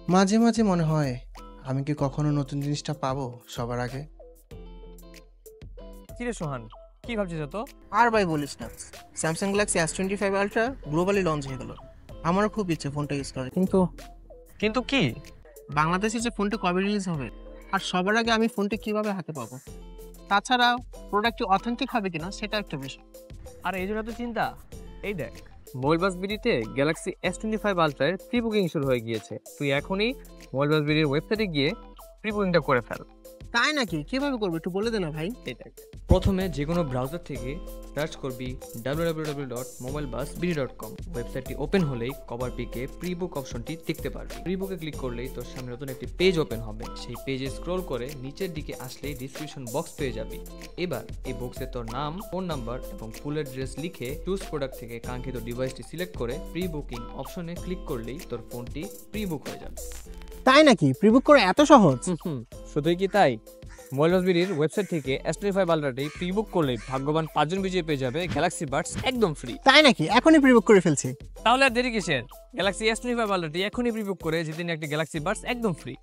মাঝে মাঝে মনে হয় আমি কি কখনো নতুন জিনিসটা পাবো সবার আগে। কিরে সোহান, কি ভাবছিস তো? আর ভাই বলিস না, Samsung Galaxy S25 ultra globally launch হয়ে গেল। আমারও খুব ইচ্ছে ফোনটা ইউজ করার, কিন্তু কিন্তু কি? বাংলাদেশে যে ফোনটা কবে রিলিজ হবে আর সবার আগে আমি ফোনটা কিভাবে হাতে পাবো, তাছাড়া প্রোডাক্টটি অথেন্টিক হবে কিনা সেটা একটা বিষয়। আর এই জন্য তো চিন্তা। এই দেখ, মোবাইল বাস বিডিতে গ্যালাক্সি S25 আলট্রার প্রি বুকিং শুরু হয়ে গিয়েছে। তুই এখনই মোবাইল বাস বিডির ওয়েবসাইটে গিয়ে প্রি বুকিংটা করে ফেল। তাই নাকি? কিভাবে করবো একটু বলে দে না ভাই। এই দেখ, প্রথমে যে কোনো ব্রাউজার থেকে সার্চ করবি www.mobilebusbidi.com। ওয়েবসাইটটি ওপেন হলেই কভার পিকে প্রি বুক অপশনটি দেখতে পারবি। প্রি বুকে ক্লিক করলেই তোর সামনে নতুন একটি পেজ ওপেন হবে। সেই পেজে স্ক্রল করে নিচের দিকে আসলেই ডিসক্রিপশন বক্স পেয়ে যাবি। এবার এই বক্সে তোর নাম, ফোন নাম্বার এবং ফুল অ্যাড্রেস লিখে চুজ প্রোডাক্ট থেকে কাঙ্ক্ষিত ডিভাইসটি সিলেক্ট করে প্রি বুকিং অপশনে ক্লিক করলেই তোর ফোনটি প্রি বুক হয়ে যাবে। তাই নাকি? প্রিবুক করা এত সহজ? শুধুই কি তাই, মোবাইল বাস বিডির ওয়েবসাইট থেকে S25 আলট্রাটি প্রি বুক করলেই ভাগ্যবান 5 জন বিজয়ী পেয়ে যাবে গ্যালাক্সি বাডস একদম ফ্রি। তাই নাকি? এখনই প্রিবুক করে ফেলছি। তাহলে আর দেরি কিসের? গ্যালাক্সি S25 আলট্রাটি এখনই প্রি বুক করে জিতে নিন একটি গ্যালাক্সি বাডস একদম ফ্রি।